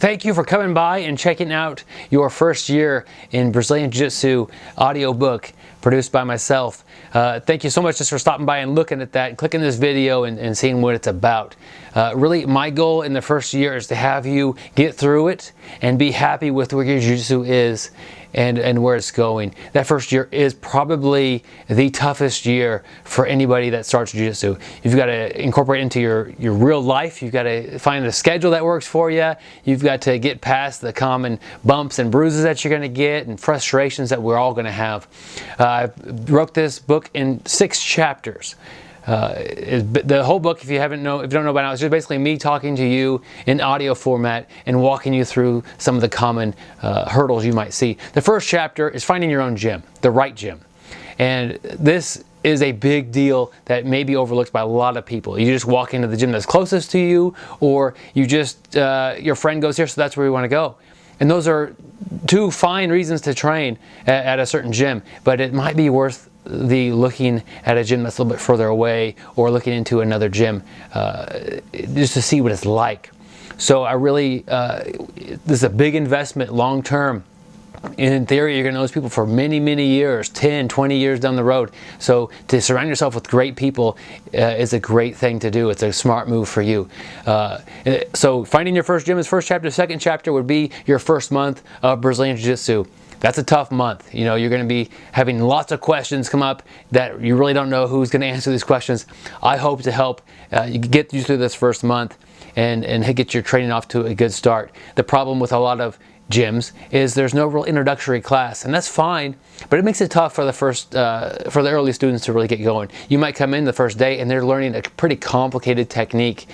thank you for coming by and checking out your First Year in Brazilian Jiu-Jitsu audiobook produced by myself. Thank you so much just for stopping by and looking at that and clicking this video and seeing what it's about. Really, my goal in the first year is to have you get through it and be happy with where your Jiu-Jitsu is and where it's going. That first year is probably the toughest year for anybody that starts Jiu-Jitsu. You've got to incorporate into your real life. You've got to find a schedule that works for you. You've got to get past the common bumps and bruises that you're going to get and frustrations that we're all going to have. I wrote this book in 6 chapters. The whole book, if you don't know by now, is just basically me talking to you in audio format and walking you through some of the common hurdles you might see. The first chapter is finding your own gym, the right gym. And this is a big deal that may be overlooked by a lot of people. You just walk into the gym that's closest to you, or you just, your friend goes here, so that's where you want to go. And those are 2 fine reasons to train at a certain gym, but it might be worth looking at a gym that's a little bit further away, or looking into another gym just to see what it's like. So I really, this is a big investment long term. In theory, you're going to know those people for many, many years, 10, 20 years down the road. So to surround yourself with great people is a great thing to do. It's a smart move for you. So finding your first gym is first chapter. Second chapter would be your first month of Brazilian Jiu-Jitsu. That's a tough month. You know, you're going to be having lots of questions come up that you really don't know who's going to answer these questions. I hope to help you get you through this first month and get your training off to a good start. The problem with a lot of gyms is there's no real introductory class, and that's fine, but it makes it tough for the early students to really get going. You might come in the first day and they're learning a pretty complicated technique,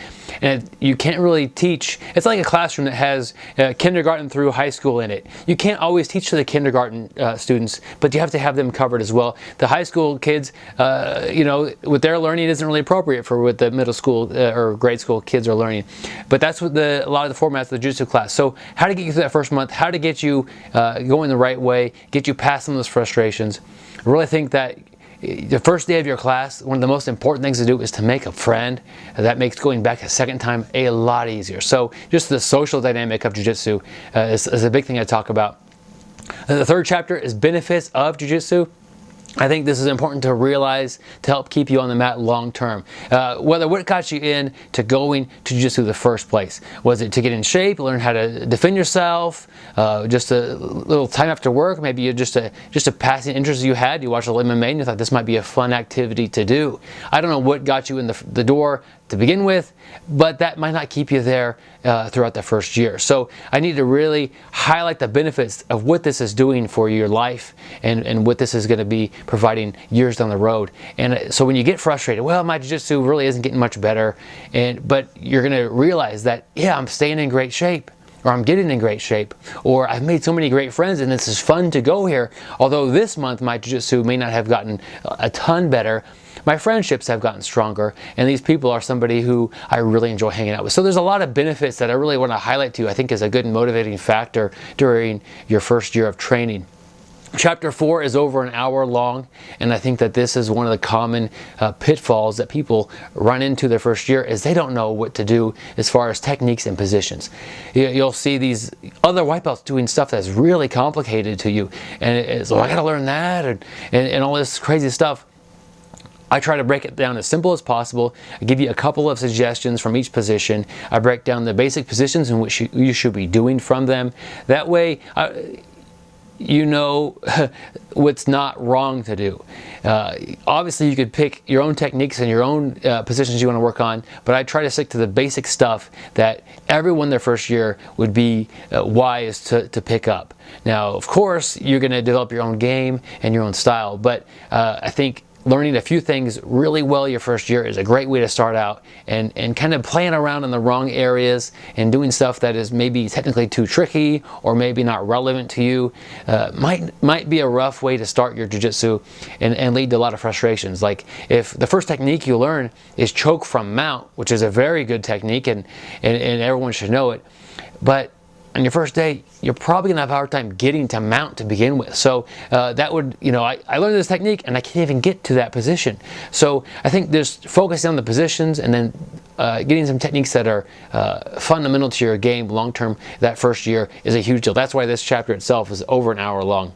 and you can't really teach. It's like a classroom that has kindergarten through high school in it. You can't always teach to the kindergarten students, but you have to have them covered as well. The high school kids, you know, what they're learning isn't really appropriate for what the middle school or grade school kids are learning. But that's what a lot of the formats of the Jiu-Jitsu class. So how to get you through that first month, how to get you going the right way, get you past some of those frustrations. I really think that the first day of your class, one of the most important things to do is to make a friend. That makes going back a second time a lot easier. So just the social dynamic of Jiu-Jitsu is a big thing I talk about. The third chapter is benefits of Jiu-Jitsu. I think this is important to realize to help keep you on the mat long term. What got you in to going to Jiu-Jitsu in the first place? Was it to get in shape, learn how to defend yourself, just a little time after work, maybe you just a passing interest you had, you watched a little MMA and you thought this might be a fun activity to do. I don't know what got you in the door to begin with, but that might not keep you there throughout the first year. So I need to really highlight the benefits of what this is doing for your life and what this is going to be providing years down the road. And so when you get frustrated, well, my Jiu-Jitsu really isn't getting much better, but you're going to realize that, yeah, I'm staying in great shape, or I'm getting in great shape, or I've made so many great friends and this is fun to go here. Although this month my Jiu-Jitsu may not have gotten a ton better, my friendships have gotten stronger, and these people are somebody who I really enjoy hanging out with. So there's a lot of benefits that I really want to highlight to you, I think is a good motivating factor during your first year of training. Chapter 4 is over an hour long, and I think that this is one of the common pitfalls that people run into their first year is they don't know what to do as far as techniques and positions. You'll see these other white belts doing stuff that's really complicated to you, and it's, oh, I gotta learn that, and all this crazy stuff. I try to break it down as simple as possible. I give you a couple of suggestions from each position. I break down the basic positions in which you should be doing from them. That way, you know what's not wrong to do. Obviously, you could pick your own techniques and your own positions you want to work on, but I try to stick to the basic stuff that everyone their first year would be wise to pick up. Now, of course, you're going to develop your own game and your own style, but I think learning a few things really well your first year is a great way to start out, and kind of playing around in the wrong areas and doing stuff that is maybe technically too tricky or maybe not relevant to you might be a rough way to start your jiu-jitsu and lead to a lot of frustrations. Like if the first technique you learn is choke from mount, which is a very good technique and everyone should know it, but on your first day, you're probably gonna have a hard time getting to mount to begin with. So that would, you know, I learned this technique and I can't even get to that position. So I think just focusing on the positions and then getting some techniques that are fundamental to your game long term that first year is a huge deal. That's why this chapter itself is over an hour long.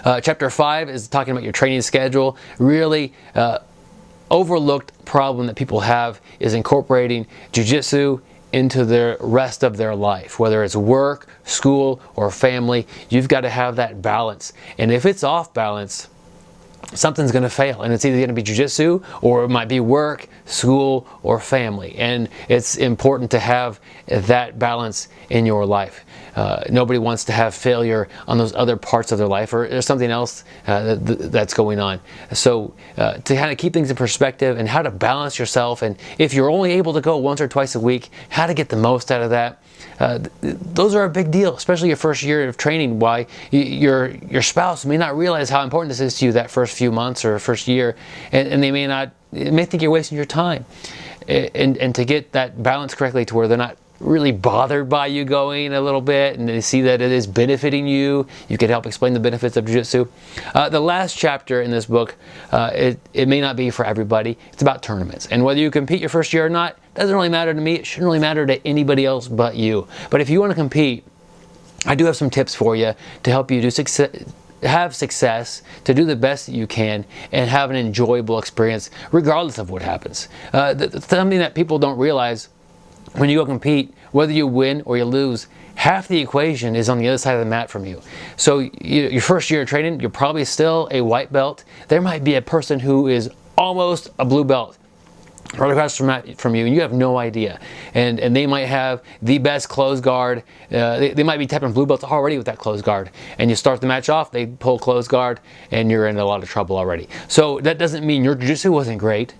Chapter 5 is talking about your training schedule. Really overlooked problem that people have is incorporating jiu-jitsu into the rest of their life, whether it's work, school, or family. You've got to have that balance, and if it's off balance, something's going to fail, and it's either going to be jiu-jitsu or it might be work, school, or family. And it's important to have that balance in your life. Nobody wants to have failure on those other parts of their life, or there's something else that's going on. So to kind of keep things in perspective and how to balance yourself, and if you're only able to go once or twice a week, how to get the most out of that. Those are a big deal, especially your first year of training. Why your spouse may not realize how important this is to you that first few months or first year, and they may think you're wasting your time. And to get that balance correctly to where they're not really bothered by you going a little bit, and they see that it is benefiting you, you can help explain the benefits of jiu-jitsu. The last chapter in this book, it may not be for everybody. It's about tournaments, and whether you compete your first year or not doesn't really matter to me. It shouldn't really matter to anybody else but you. But if you want to compete, I do have some tips for you to help you have success, to do the best that you can, and have an enjoyable experience regardless of what happens. Something that people don't realize: when you go compete, whether you win or you lose, half the equation is on the other side of the mat from you. So your first year of training, you're probably still a white belt. There might be a person who is almost a blue belt right across from you, and you have no idea. And they might have the best closed guard. They might be tapping blue belts already with that closed guard. And you start the match off, they pull closed guard, and you're in a lot of trouble already. So that doesn't mean your jiu-jitsu wasn't great.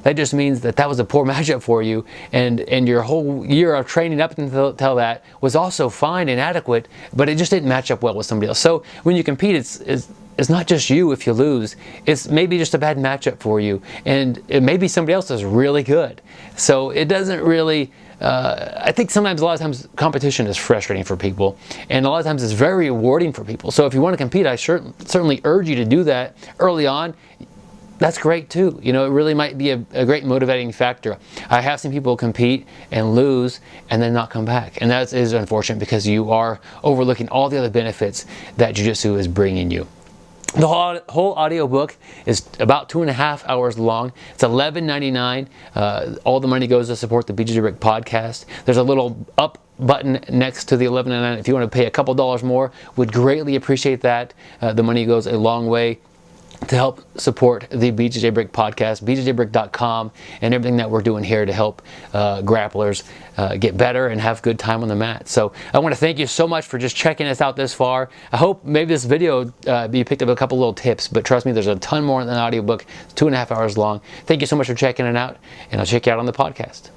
That just means that was a poor matchup for you, and your whole year of training up until that was also fine and adequate, but it just didn't match up well with somebody else. So when you compete, it's not just you if you lose. It's maybe just a bad matchup for you, and it maybe somebody else is really good. So it doesn't really, I think sometimes, a lot of times, competition is frustrating for people, and a lot of times it's very rewarding for people. So if you want to compete, I certainly urge you to do that early on. That's great too. You know, it really might be a great motivating factor. I have seen people compete and lose and then not come back. And that is unfortunate, because you are overlooking all the other benefits that jiu-jitsu is bringing you. The whole audio book is about 2.5 hours long. It's $11.99. All the money goes to support the BJJ Brick podcast. There's a little up button next to the $11.99 if you want to pay a couple dollars more. Would greatly appreciate that. The money goes a long way to help support the BJJ Brick podcast, bjjbrick.com, and everything that we're doing here to help grapplers get better and have good time on the mat. So I want to thank you so much for just checking us out this far. I hope maybe this video you picked up a couple little tips, but trust me, there's a ton more in the audiobook. It's 2.5 hours long. Thank you so much for checking it out, and I'll check you out on the podcast.